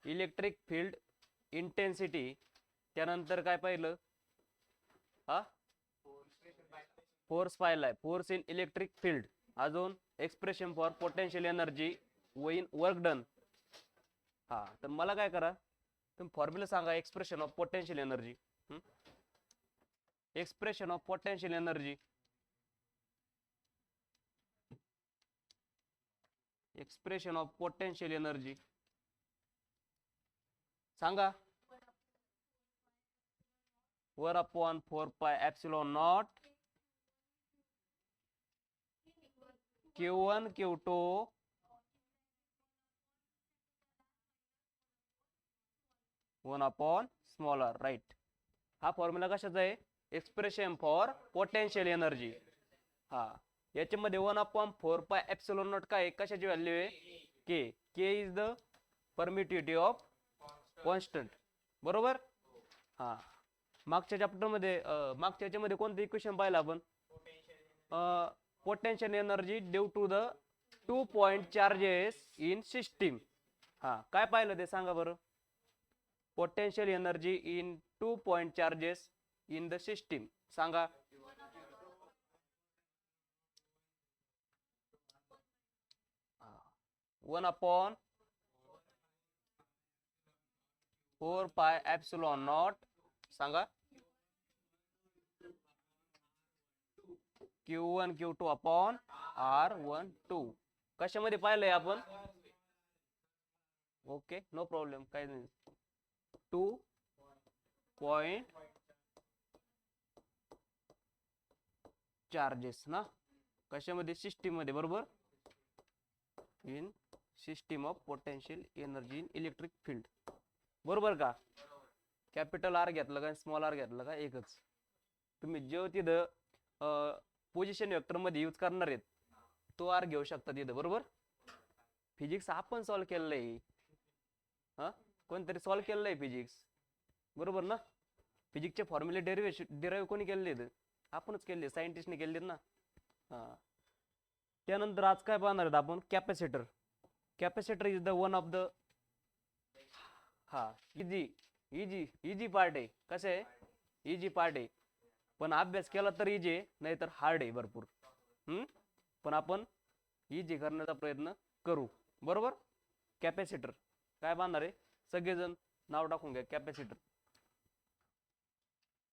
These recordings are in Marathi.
इलेक्ट्रिक फील्ड इंटेन्सिटी, त्यानंतर काय पाहिलं, हा फोर्स पाहिलाय, फोर्स इन इलेक्ट्रिक फील्ड, अजून एक्सप्रेशन फॉर पोटेन्शियल एनर्जी व इन वर्क डन. हा तर मला काय करा, तुम्ही फॉर्म्युला सांगा expression of potential energy. Expression of potential energy, expression of potential energy सांगा. 1/4πε0 Q1 Q2 1/r, राईट. हा फॉर्म्युला कशाचा आहे, एक्सप्रेशन फॉर पोटेन्शियल एनर्जी. हा याच्यामध्ये 1/4πε0 काय कशाची व्हॅल्यू आहे, K. K is the permittivity of constant, बरोबर. हा मागच्या चॅप्टर मध्ये मागच्या याच्यामध्ये कोणतं इक्वेशन पाहिलं आपण, potential energy due to the 2 point charges in system. हा काय पाहिलं ते सांगा बरं, potential energy in 2 point charges in the system सांगा. वन अपॉन 4πε0 सांगा. Q1 Q2 अपॉन R12 कशामध्ये पाहिलंय आपण, ओके नो प्रॉब्लेम, काही नाही. 2 पॉइंट चार्जेस ना, कशामध्ये, सिस्टीम मध्ये, बरोबर. In system of potential energy in electric field, बरोबर का. कॅपिटल आर घेतलं का स्मॉल आर घेतलं का एकच. तुम्ही जो तिथं पोझिशन वेक्टर मध्ये यूज करणार आहेत तो आर घेऊ शकता तिथं, बरोबर. फिजिक्स आपण सॉल्व केलेलं आहे, हा कोणतरी सॉल्व केलेलं आहे फिजिक्स, बरोबर ना. फिजिक्सचे फॉर्म्युले डिराईव्ह कोणी केलेले, आपणच केले, सायंटिस्टने केले ना. हा त्यानंतर आज काय पाहणार आहेत आपण, capacitor. Capacitor is the one of the, हा इजी इजी इजी पार्ट आहे. कसं आहे, इजी पार्ट आहे, पण अभ्यास केला तर इजी आहे, नाहीतर हार्ड आहे भरपूर. पण आपण इजी करण्याचा प्रयत्न करू, बरोबर. कॅपॅसिटर काय बांधणार आहे, सगळेजण नाव टाकून घ्या. कॅपॅसिटर,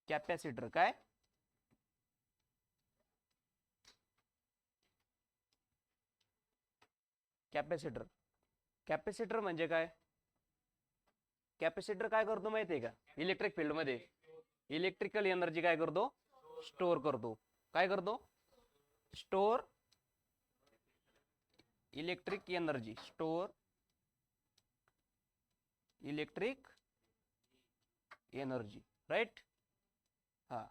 कॅपॅसिटर काय, कॅपॅसिटर. कॅपॅसिटर म्हणजे काय, कॅपॅसिटर काय करतो माहितीये का, इलेक्ट्रिक फील्ड मध्ये इलेक्ट्रिकल एनर्जी काय करतो, स्टोअर करतो. काय करतो, store electric energy, store electric energy, right. हा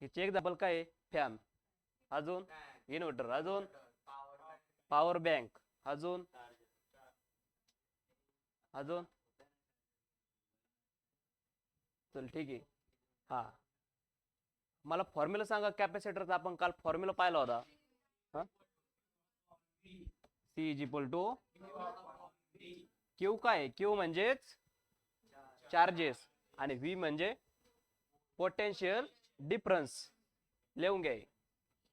याचे एक्झाम्पल काय आहे, फॅन, अजून इन्व्हर्टर, अजून पॉवर बँक, अजून अजून चल ठीक आहे. हा मला फॉर्म्युला सांगा कॅपॅसिटरचा, आपण काल फॉर्म्युला पाहिला होता. हा C is equal to Q, काय क्यू म्हणजेच चार्जेस आणि व्ही म्हणजे पोटेन्शियल डिफरन्स. लिहून घ्या,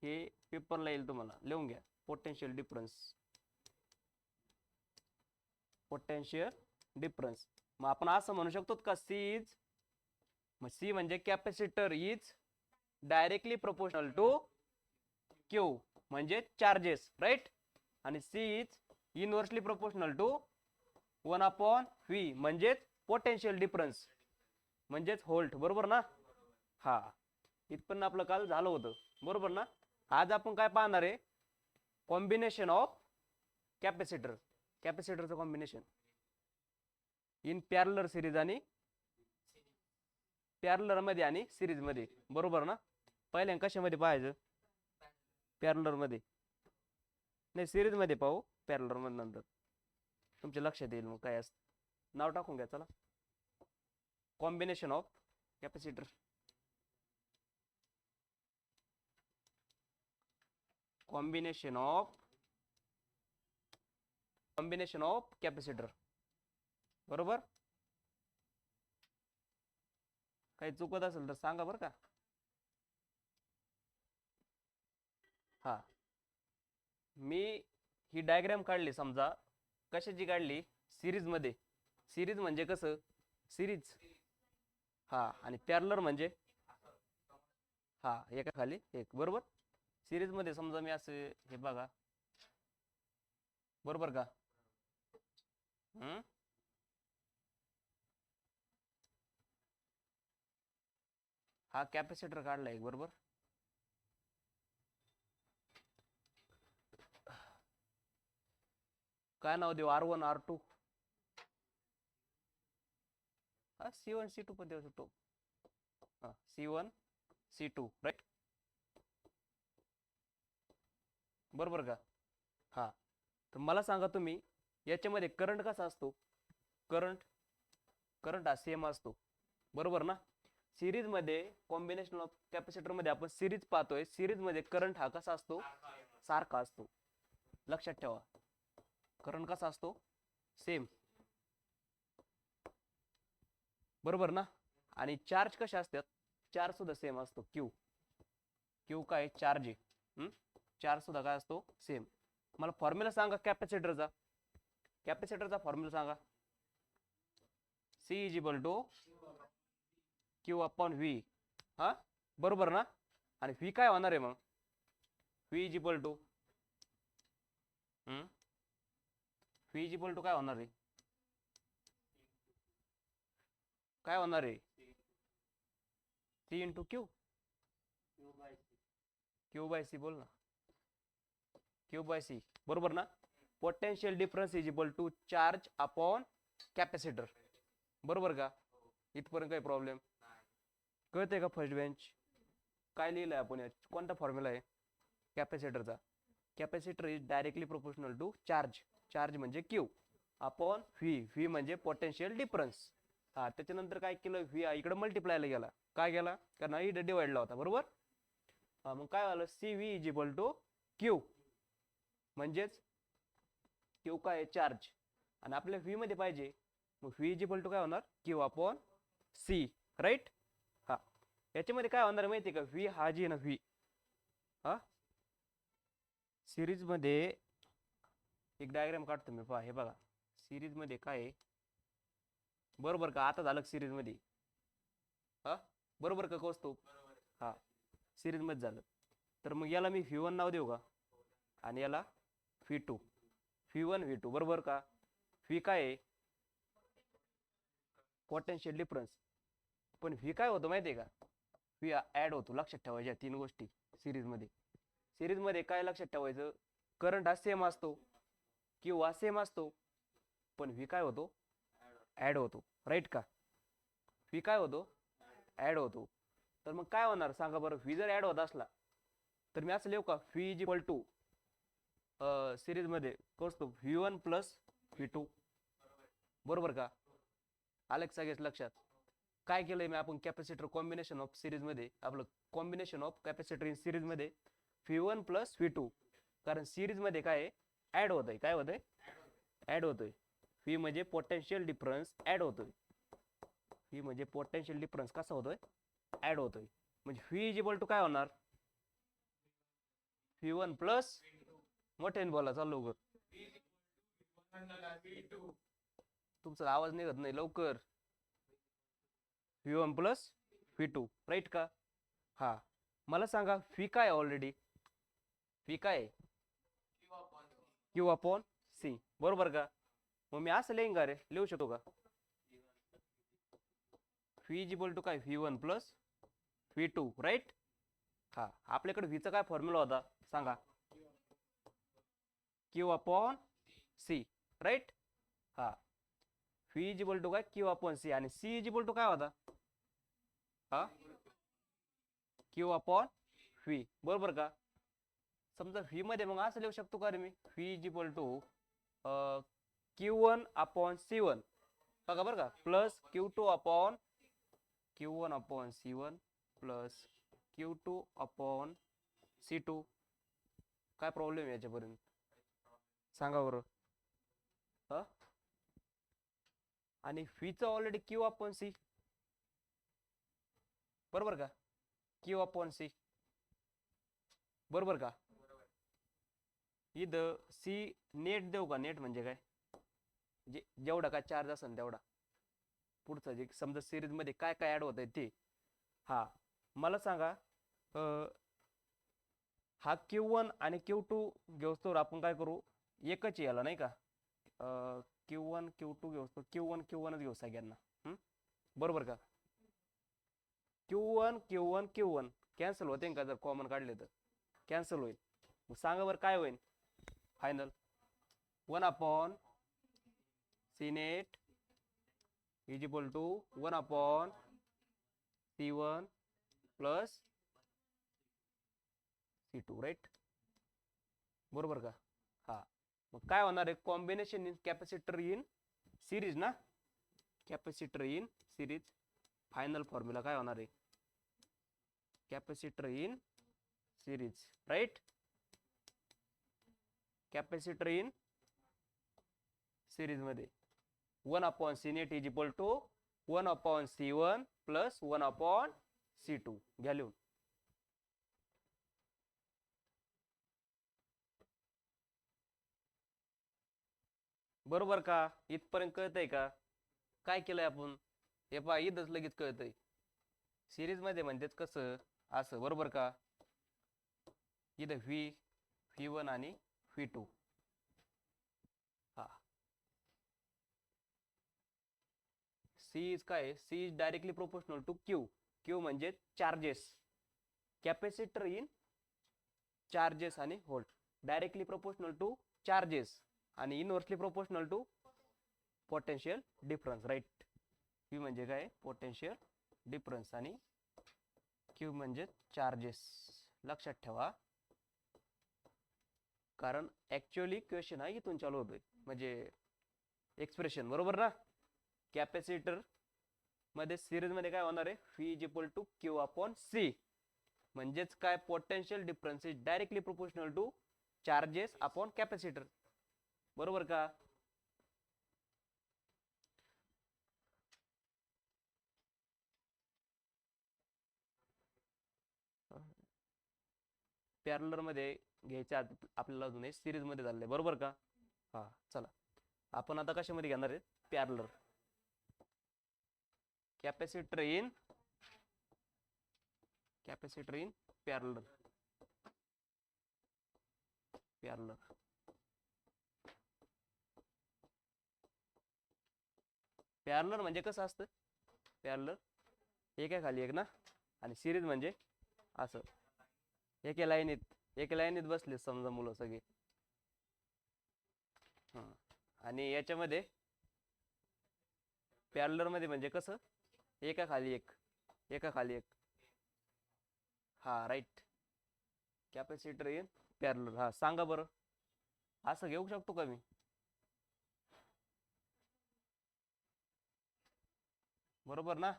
हे पेपरला येईल तुम्हाला, लिहून घ्या. Potential difference, potential difference. मग आपण असं म्हणू शकतो का, सी इज, मग सी म्हणजे capacitor is directly proportional to Q म्हणजे चार्जेस, राईट. आणि C is inversely proportional to 1/v म्हणजेच पोटेन्शियल डिफरन्स म्हणजेच व्होल्ट, बरोबर ना. हा इथपर्यंत आपलं काल झालं होतं, बरोबर ना. आज आपण काय पाहणार आहे, कॉम्बिनेशन ऑफ कॅपॅसिटर, कॅपॅसिटरचं कॉम्बिनेशन इन पॅरलर सिरीज आणि पॅरलर मध्ये आणि सिरीज मध्ये, बरोबर ना. पहिल्या कशामध्ये पाहायचं, पॅरलर मध्ये, नाही सिरीज मध्ये पाहू, पॅरलर मध्ये नंतर तुमच्या लक्षात येईल मग काय असतं. नाव टाकून घ्या चला, combination of capacitor. Combination of combination of capacitor. बरोबर. काही चुकत असेल तर सांगा बरं का. हा, मी ही डायग्राम काढली, समजा कशाची काढली, सिरीज मध्ये. सिरीज म्हणजे कसं, सिरीज. हा, आणि पॅरलर म्हणजे हा एका खाली एक. बरोबर. सिरीज मध्ये समजा मी असं, हे बघा, बरोबर का. हम्म. हा कॅपॅसिटर काढला एक. बरोबर. काय नाव देऊ, R1 R2. हा, C1 C2 पण देऊ शकतो. हा, C1 C2 राईट. बरोबर का. हा, तर मला सांगा तुम्ही, याच्यामध्ये करंट कसा असतो. करंट करंट हा सेम असतो. बरोबर ना. सिरीज मध्ये कॉम्बिनेशन ऑफ कॅपॅसिटर मध्ये आपण सिरीज पाहतोय. सिरीज मध्ये करंट हा कसा असतो, सारखा असतो. लक्षात ठेवा, करंट कसा असतो, सेम. बरोबर ना. आणि चार्ज कसे असतात, चार्ज सुद्धा सेम असतो. क्यू क्यू काय, चार्ज आहे. चार्ज सुद्धा काय असतो, सेम. मला फॉर्म्युला सांगा कॅपॅसिटरचा. कॅपॅसिटरचा फॉर्म्युला सांगा. C is equal to Q upon V. हा, बरोबर ना. आणि व्ही काय होणार आहे मग, V is equal to V is equal to काय होणार आहे, काय होणार आहे, C into Q. Q by C बोल ना, क्यू बाय सी. बरोबर ना. Potential difference is equal to charge upon capacitor. बरोबर का. इथपर्यंत काही प्रॉब्लेम कळते का फर्स्ट बेंच. काय लिहिलंय आपण यात, कोणता फॉर्म्युला आहे कॅपॅसिटरचा. Capacitor is directly proportional to charge. Charge म्हणजे क्यू अपॉन व्ही. व्ही म्हणजे पोटेन्शियल डिफरन्स. हा, त्याच्यानंतर काय केलं, व्ही इकडे मल्टिप्लायला गेला. काय गेला, कारण इकडे डिवाइडला होता. बरोबर. हा, मग काय झालं, C V is equal to Q. म्हणजेच क्यू काय, चार्ज. आणि आपल्या व्ही मध्ये पाहिजे, मग व्ही इज इक्वल टू काय होणार, क्यू अपॉन सी. राईट. हा, याच्यामध्ये काय होणार माहिती का, व्ही हा जी ना, व्ही हा सिरीज मध्ये एक डायग्राम काढतो मी, पहा. हे बघा, सिरीज मध्ये काय आहे. बरोबर का. आता झालं सिरीज मध्ये. हा, बरोबर का कौस्तुभ. हा, सिरीज मध्ये झालं. तर मग याला मी V1 नाव देऊ का, आणि याला V2. V1 V2. बरोबर का. व्ही काय आहे, पोटेन्शियल डिफरन्स. पण व्ही काय होतं माहिती आहे का, व्ही ऍड होतो. लक्षात ठेवायच्या तीन गोष्टी सिरीज मध्ये. सिरीज मध्ये काय लक्षात ठेवायचं, करंट हा सेम असतो किंवा सेम असतो, पण व्ही काय होतो, ऍड होतो. राईट का. व्ही काय होतो, ऍड होतो. तर मग काय होणार सांगा बरं, व्ही जर ऍड होत असला तर मी असं लिहू का, V is equal to series मध्ये करतो V1 प्लस V2. बरोबर का. आलं सगळ्याच लक्षात. काय केलंय मी, आपण कॅपॅसिटर कॉम्बिनेशन ऑफ सिरीज मध्ये, आपलं combination of capacitor in series मध्ये V1 प्लस V2. कारण सिरीज मध्ये काय ऍड होतंय, काय होतंय, ऍड होतोय. व्ही म्हणजे पोटेन्शियल डिफरन्स ऍड होतोय. व्ही म्हणजे पोटेन्शियल डिफरन्स कसा होतोय, ऍड होतोय. म्हणजे व्ही इज इक्वल टू काय होणार, V1 प्लस, मोठ्याने बोला, चालू लवकर. तुमचा आवाज निघत नाही लवकर. V1 plus V2. राईट का. हा, मला सांगा व्ही काय ऑलरेडी, व्ही काय, क्यू अपॉन सी. बरोबर का. मग मी असं लिहिन का रे, लिहू शकतो का, व्ही इज इक्वल टू काय, V1 प्लस V2. राईट. हा, आपल्याकडे व्हीचा काय फॉर्म्युला होता सांगा, क्यू अपॉन सी. राईट. हा, व्ही इज इक्वल टू काय, क्यू अपॉन सी. आणि सी इज इक्वल टू काय होता, हा, क्यू अपॉन व्ही. बरोबर का. समजा व्ही मध्ये मग असं लिहू शकतो का रे मी, V is equal to Q1 upon C1. बघा बरं का, plus Q2 upon Q1 upon C1 plus Q2 upon C2. काय प्रॉब्लेम आहे याच्यापर्यंत सांगा बरं. आणि फीचं ऑलरेडी क्यू अपॉन सी, बरोबर का, क्यू अपॉन सी, बरोबर का. इथं सी नेट देऊ का, नेट म्हणजे काय, जे जेवढा काय चार्ज असेल तेवढा पुढचं जे समजा सिरीज मध्ये काय काय ऍड होत आहे ते. हा मला सांगा, हा Q1 आणि Q2 घेऊस्तोवर आपण काय करू, एकच याला नाही का, Q1 Q2 घेऊस्तोवर Q1 घेऊ सगळ्यांना, बरोबर का. Q1 कॅन्सल होते का जर कॉमन काढले तर, कॅन्सल होईल. मग सांगा बरं काय होईल final, 1 upon C net is equal to 1 upon C1 plus C2, right, बरोबर का. हा मग काय होणार आहे, combination in capacitor in series ना, capacitor in series, final formula काय होणार आहे, capacitor in series, right, capacitor in series मध्ये 1 upon C net is equal to 1 upon C1 plus 1 upon C2, घ्या लिहून. बरोबर का, इथपर्यंत कळतंय का, काय केलंय आपण, हे पहा इथंच लगेच कळतंय, सिरीज मध्ये म्हणतात कसं असं, बरोबर का. इथं V1 आणि V2, हा सी इज काय, C is directly proportional to Q म्हणजे चार्जेस, कॅपॅसिटर इन चार्जेस आणि volt, directly proportional to charges आणि inversely proportional to potential difference, right. V म्हणजे काय, पोटेन्शियल डिफरन्स आणि क्यू म्हणजे चार्जेस, लक्षात ठेवा. कारण ऍक्च्युअली क्वेश्चन हा इथून चालू होतोय, म्हणजे एक्सप्रेशन, बरोबर ना. कॅपॅसिटर मध्ये सिरीज मध्ये काय होणार आहे, V is equal to Q upon C, म्हणजेच काय, potential difference is directly proportional to charges upon capacitor, बरोबर का. पॅरलर मध्ये घ्यायचे आपल्याला अजून सिरीज मध्ये झाले, बरोबर का. हा चला आपण आता कशामध्ये घेणार आहे, parallel, capacitor in parallel, parallel म्हणजे कसं असतं, पॅरलर एका खाली एक ना, आणि सिरीज म्हणजे असं एका लाईनीत बसले समजा मुलं सगळे, आणि याच्यामध्ये पॅरलर मध्ये म्हणजे कसं, एका खाली एक, हा राईट, कॅपॅसिटर इन पॅरलर. हा सांगा बरं, असं घेऊ शकतो का मी, बरोबर ना.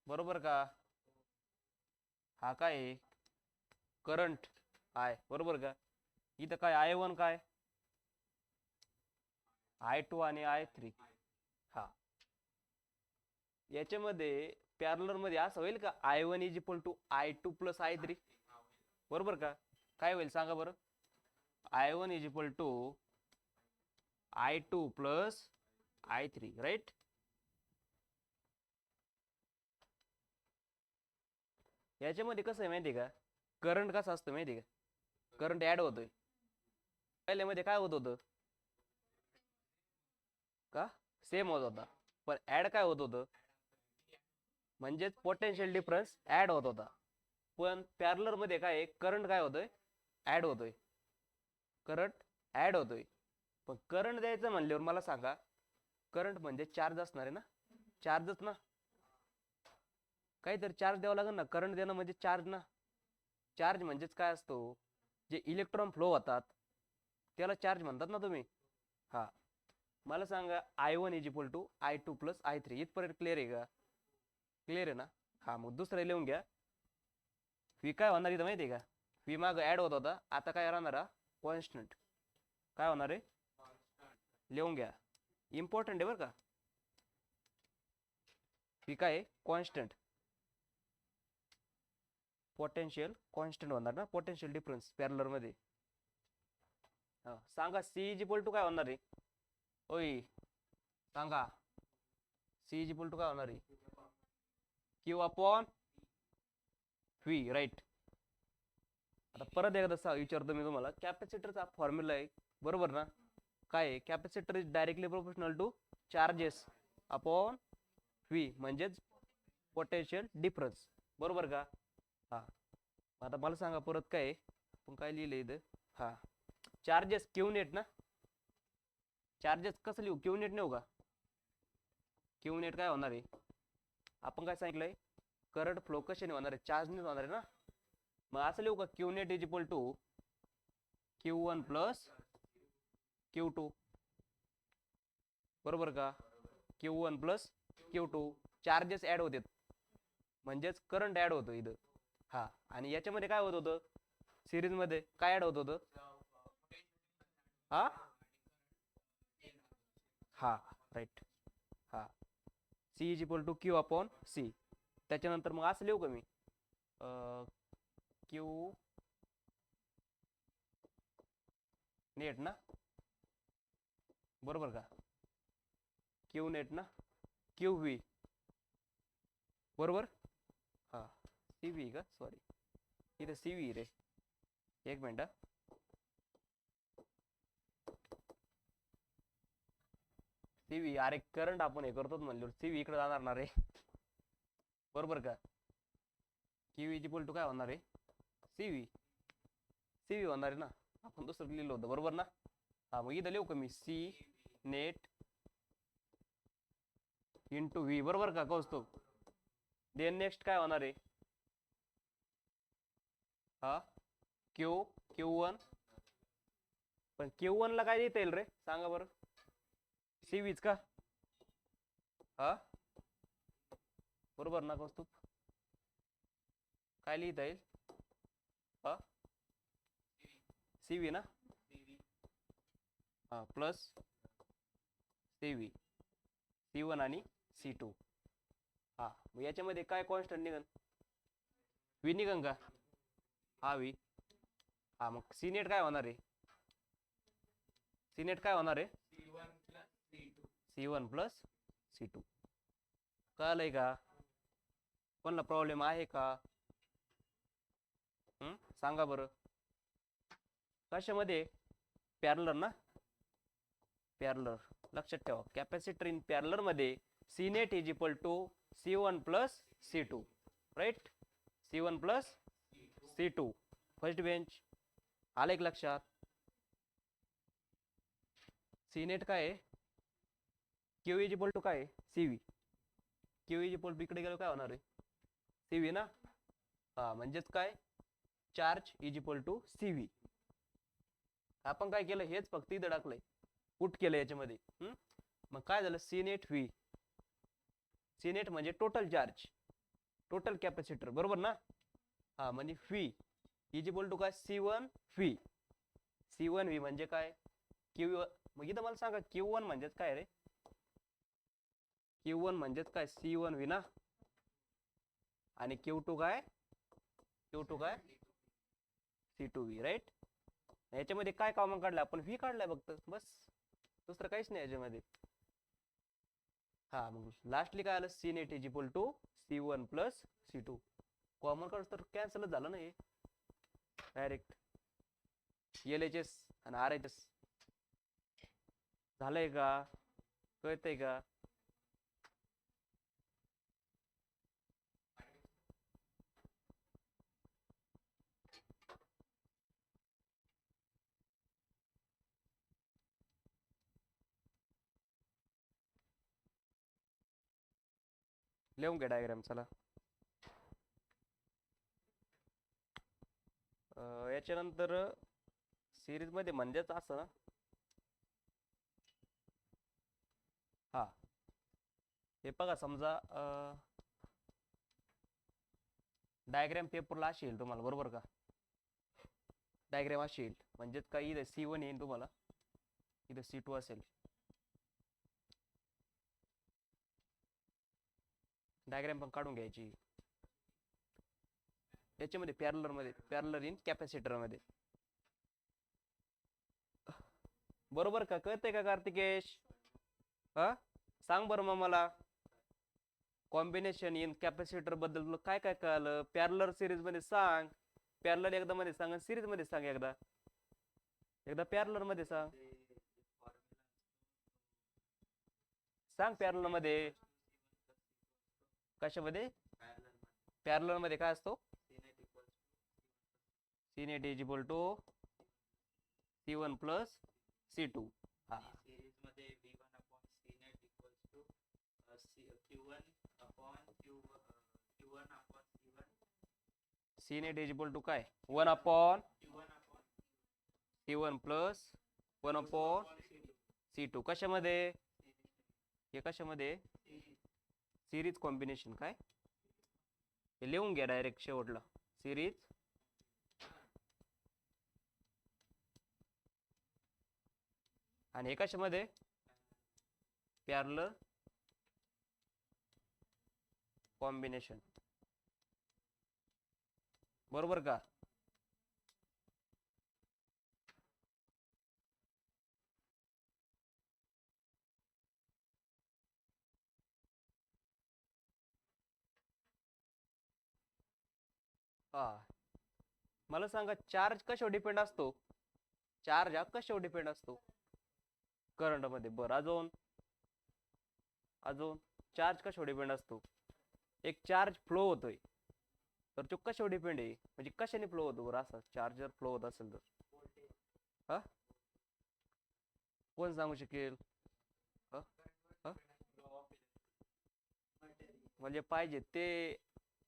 बरोबर का, हा काय करंट आय, बरोबर का. इथं काय I1 काय, I2 आणि I3, हा याच्यामध्ये पॅरलर मध्ये असं होईल का, I1 is equal to I2 plus I3, बरोबर का. काय होईल सांगा बरं, I1 is equal to I2 plus I3, right. याच्यामध्ये कसं आहे माहिती का, करंट कसं असतं माहिती का, करंट ऍड होतोय, पहिल्यामध्ये काय होत होतं का, सेम होत होता, पण ऍड काय होत होतं, म्हणजेच पोटेन्शियल डिफरन्स ऍड होत होता. पण पॅरलर मध्ये काय, करंट काय होतोय, ऍड होतोय, करंट ऍड होतोय. पण करंट द्यायचं म्हणल्यावर मला सांगा, करंट म्हणजे चार्ज असणार आहे ना, चार्जच ना, काहीतरी चार्ज द्यावा लागेल ना, करंट देणं म्हणजे चार्ज ना. चार्ज म्हणजेच काय असतो, जे इलेक्ट्रॉन फ्लो होतात त्याला चार्ज म्हणतात ना तुम्ही. हा मला सांगा, I1 is equal to I2 plus I3, इथपर्यंत क्लिअर आहे का, क्लिअर आहे ना. हा मग दुसरं लिहून घ्या, व्ही काय होणार इथं माहिती आहे का, व्ही माग ऍड होत होता, आता काय राहणार हा कॉन्स्टंट. काय होणार आहे लिहून घ्या, इम्पॉर्टंट आहे बरं का. व्ही काय आहे कॉन्स्टंट, पोटेन्शियल कॉन्स्टंट होणार ना, पोटेन्शियल डिफरन्स पॅरलर मध्ये. सांगा सी इज इक्वल टू काय होणार आहे, ओय सांगा सी इज इक्वल टू काय होणार आहे, क्यू अपॉन व्ही, राईट. आता परत एकदा विचारतो मी तुम्हाला, कॅपॅसिटरचा फॉर्म्युला आहे बरोबर ना, काय आहे capacitor is directly proportional to charges upon V म्हणजेच पोटेन्शियल डिफरन्स, बरोबर का. हा आता मला सांगा परत काय आहे, आपण काय लिहिलं इथं, हा चार्जेस क्यू नेट ना, चार्जेस कसं लिहू, क्यू नेट नेऊ का, क्यू नेट काय होणार आहे, आपण काय सांगितलंय करंट फ्लो कशाने होणार आहे, चार्जने होणार आहे ना. मग असं लिहू का Q net is equal to Q one plus Q two, बरोबर का, Q one plus Q two, charges add होते म्हणजेच करंट ऍड होतो इथं. हा आणि याच्यामध्ये काय होत होतं, सिरीज मध्ये काय ऍड होत होतं, हा हा राईट, हा C is equal to Q upon C. त्याच्यानंतर मग असं लिहू का मी क्यू नेट ना, बरोबर का, क्यू नेट ना, क्यू व्ही, बरोबर. हा सी व्ही का, सॉरी इथे सी व्ही रे, एक मिनिट. सी व्ही, अरे करंट आपण हे करतो म्हणल्यावर सी व्ही इकडे जाणार ना रे, बरोबर का. क्यू इज इक्वल टू काय होणार आहे सी व्ही, सी व्ही होणार आहे ना, आपण दुसरं लिहिलं होतं बरोबर ना. हा मग इथं लिहू का मी सी नेट इंटू व्ही, बरोबर का कौस्तुभ. देन नेक्स्ट काय होणार आहे, हा क्यू क्यू वन, पण क्यू वन ला काय देता येईल रे सांगा बरं, सी व्हीच का, हा बरोबर ना कौस्तुभ, काय लिहिता येईल, हा सी व्ही ना, हा plus C V, C one आणि सी टू. हा मग याच्यामध्ये काय कॉन्स्टंट निघन, व्ही निघन का, हा व्ही. हा मग सी नेट काय होणार आहे, सी नेट काय होणार आहे C one plus C two. कळलंय का, कोणला प्रॉब्लेम आहे का, सांगा बरं. कशामध्ये पॅरलर ना, पॅरलर लक्षात ठेवा, कॅपॅसिटर इन पॅरलर मध्ये C net is equal to C one plus C two, right, C one plus C two. First bench आलं एक लक्षात. सी नेट काय आहे, क्यू इज इक्वल टू काय C V, Q is equal to इकडे गेलो काय होणार आहे सी व्ही ना, हा म्हणजेच काय charge is equal to C V. आपण काय केलं हेच फक्त इथं टाकलंय, पुट केलं याच्यामध्ये. मग काय झालं C net V, C net म्हणजे टोटल चार्ज, टोटल कॅपॅसिटर, बरोबर ना. हा म्हणजे व्ही इज इक्वल टू काय C one V, C one V म्हणजे काय क्यू. मग इथं मला सांगा क्यू वन म्हणजेच काय रे, क्यू वन म्हणजेच काय सी वन व्ही ना, आणि क्यू टू काय, क्यू टू काय सी टू व्ही, राईट. याच्यामध्ये काय कॉमन काढलं आपण, व्ही काढलाय फक्त बस, दुसरं काहीच नाही याच्यामध्ये. हा मग लास्टली काय आलं C net is equal to C one plus C two, common काढ तर कॅन्सलच झालं ना हे डायरेक्ट, एल एच एस आणि आर एच एस. झालंय का, कळतंय का. लिहून घ्या डायग्राम चला. याच्यानंतर सिरीज मध्ये म्हणजेच असं ना, हा हे बघा समजा डायग्राम पेपरला अशी येईल तुम्हाला, बरोबर का. डायग्राम अशी येईल, म्हणजेच काय इथं C1 येईल तुम्हाला, इथं C2 असेल. डायग्राम पण काढून घ्यायची. याच्यामध्ये पॅरलर इन कॅपॅसिटर मध्ये. बरोबर का? कळतंय का कार्तिकेश? हा, सांग बरं मग मला. कॉम्बिनेशन इन कॅपॅसिटर बद्दल तुला काय काय कळालं? पॅरलर सिरीज मध्ये सांग. पॅरलर एकदा मध्ये सांग आणि सिरीज मध्ये सांग. एकदा एकदा पॅरलर मध्ये सांग. सांग पॅरलर मध्ये. कशामध्ये? पॅरलर मध्ये काय असतो? C net is equal to C1 plus C2. हा, C net is equal to काय? 1 upon C1 plus 1 upon C2. कशामध्ये? हे कशामध्ये? Series combination. काय हे लिहून घ्या डायरेक्ट शेवटला. सिरीज आणि हे कशामध्ये? Parallel combination. बरोबर का? हा, मला सांगा चार्ज कशावर डिपेंड असतो? चार्ज हा कशावर डिपेंड असतो? करंट मध्ये. बरं, अजून अजून चार्ज कशावर डिपेंड असतो? एक चार्ज फ्लो होतोय, तर तो कशावर डिपेंड आहे? म्हणजे कशाने फ्लो होतो बरं? असा चार्ज जर फ्लो होत असेल तर हा, कोण सांगू शकेल? हा? हा? म्हणजे पाहिजे ते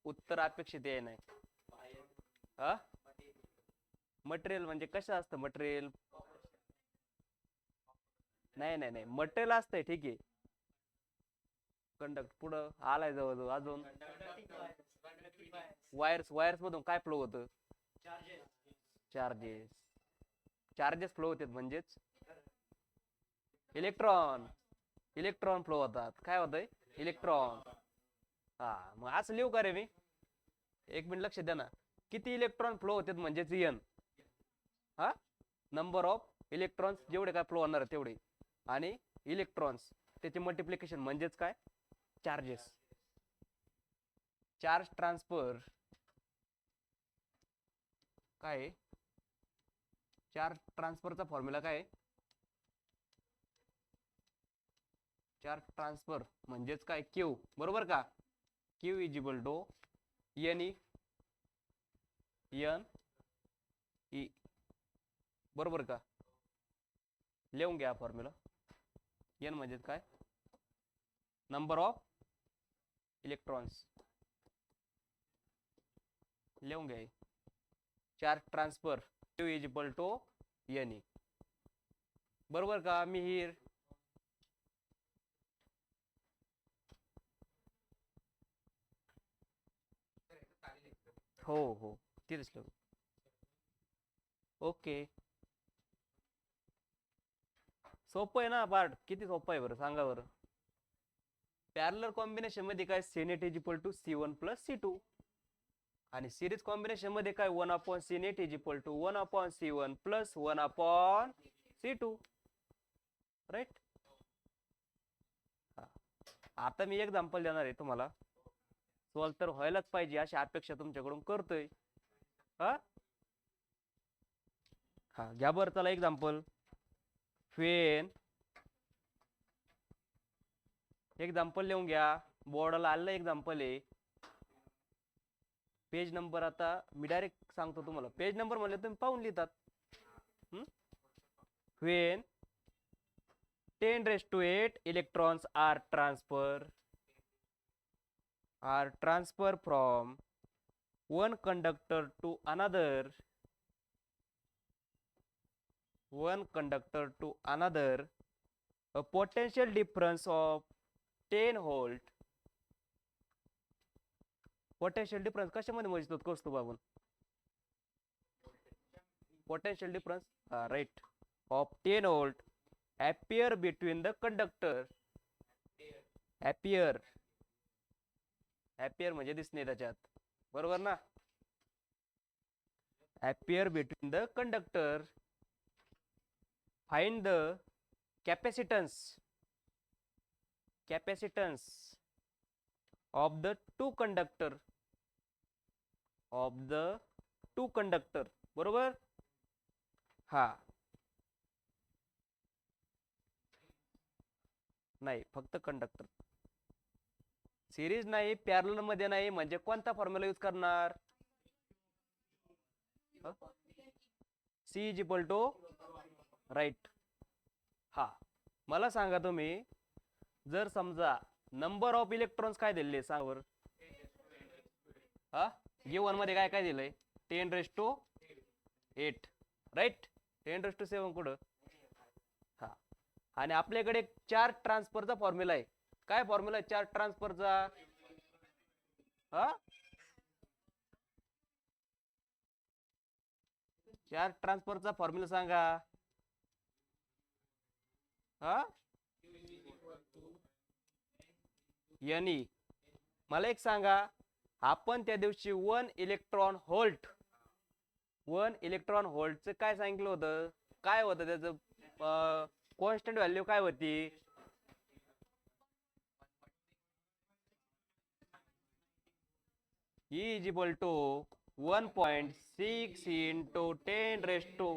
उत्तर अपेक्षित आहे नाही. हा, मटेरियल म्हणजे कसं असतं मटेरियल? नाही नाही नाही, मटेरियल असतंय ठीक आहे. कंडक्ट पुढं आलाय जवळ. अजून वायर्स मधून काय फ्लो होतं? चार्जेस. चार्जेस फ्लो होतात म्हणजेच इलेक्ट्रॉन फ्लो होतात. काय होतंय? इलेक्ट्रॉन. हा, मग असं लिहू का रे मी? एक मिनिट लक्ष द्या ना. किती इलेक्ट्रॉन फ्लो होतात म्हणजेच एन. हा, नंबर ऑफ इलेक्ट्रॉन्स जेवढे काय फ्लो होणार तेवढे, आणि इलेक्ट्रॉन्स त्याचे मल्टिप्लिकेशन म्हणजेच काय? चार्जेस. चार्ज ट्रान्सफर काय? चार्ज ट्रान्सफरचा फॉर्म्युला काय? चार्ज ट्रान्सफर म्हणजेच काय? क्यू. बरोबर का? Q is equal to N E. बरोबर का? लिहून घ्या फॉर्म्युला. एन म्हणजे काय? Number of electrons. लिहून घ्या. Charge transfer Q is equal to N E. बरोबर का मिहीर? हो हो, तेच लिहू. ओके, सोपं आहे ना पार्ट? किती सोपं आहे बरं सांगा बरं. पॅरलर कॉम्बिनेशन मध्ये काय? C net is equal to C1 plus C2. आणि सिरीज कॉम्बिनेशन मध्ये काय? 1 upon C net is equal to 1 upon C1 plus 1 upon C2. Right? आता मी एक्झाम्पल देणार आहे तुम्हाला. सॉल्व तर व्हायलाच पाहिजे अशी अपेक्षा तुमच्याकडून करतोय. हा हा, घ्या बरं चला एक्झाम्पल. फेन एक्झाम्पल लिहून घ्या. बोर्डाला आलेलं एक्झाम्पल आहे. पेज नंबर आता मी डायरेक्ट सांगतो तुम्हाला. पेज नंबर म्हणले तुम्ही पाहून लिहितात. when 10⁸ electrons are transfer from one conductor to another, a potential difference of 10 volt. Potential difference कशामध्ये मोजतात कौस्तुभ आपण? potential difference right of 10 volt appear between the conductor appear म्हणजे दिसणे त्याच्यात बरोबर ना appear between the conductor find the capacitance of the two conductor बरोबर हा नाही फक्त कंडक्टर सिरीज नाही पॅरलल मध्ये नाही म्हणजे कोणता फॉर्म्युला यूज करणार C is equal to right हा मला सांगा तुम्ही जर समजा नंबर ऑफ इलेक्ट्रॉन्स काय दिले सांग बर हा गिवन मध्ये काय काय दिलंय 10⁸ राईट 10⁷ कुठं हा आणि आपल्याकडे चार्ज ट्रान्सफरचा फॉर्म्युला आहे काय फॉर्म्युला आहे चार्ज ट्रान्सफरचा हा चार्ज ट्रान्सफरचा फॉर्म्युला सांगा हा एन मला एक सांगा आपण त्या दिवशी 1 इलेक्ट्रॉन व्होल्टचं काय सांगितलं होतं काय होतं त्याचं कॉन्स्टंट व्हॅल्यू काय होती E is equal to 1.6 into 10⁻⁻⁹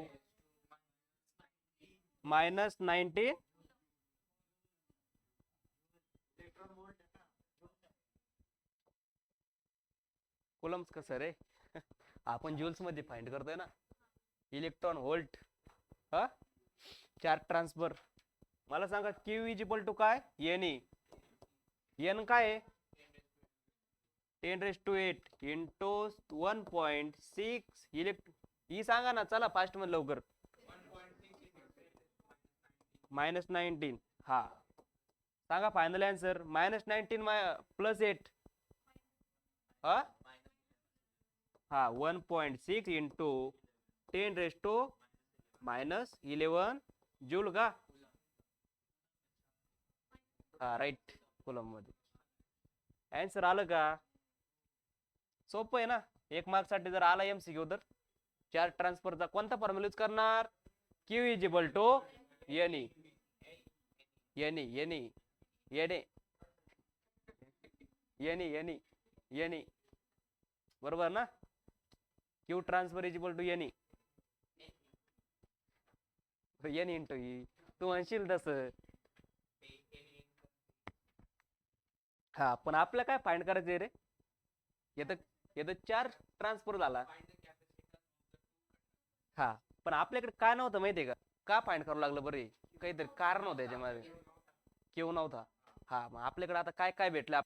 coulombs कसं रे आपण ज्यूल्स मध्ये फाइंड करतोय ना इलेक्ट्रॉन व्होल्ट हा चार्ज ट्रान्सफर मला सांगा Q इज इक्वल टू काय एन काय 10⁸ इंटू 1.6 ही सांगा ना चला फास्ट मध्ये लवकर -19 हा सांगा फायनल आन्सर -19 +8 हा 1.6 इंटू 10⁻⁻11 जूल का हा राईट कुलम मध्ये आन्सर आलं का सोपं आहे ना 1 मार्क साठी जर आला MCQ तर चार्ज ट्रान्सफरचा कोणता फॉर्म्युला यूज करणार Q is equal to N बरोबर ना Q transfer is equal to N into E तू म्हणशील तसं हा पण आपल्याला काय फाइंड करायचंय रे येतं चार्ज ट्रान्सफर झाला हा पण आपल्याकडे काय नव्हतं माहितीये का फाइंड करावं लागलं बरे काहीतरी कारण होतं याच्यामध्ये Q नव्हता हा मग आपल्याकडे आता काय काय भेटलं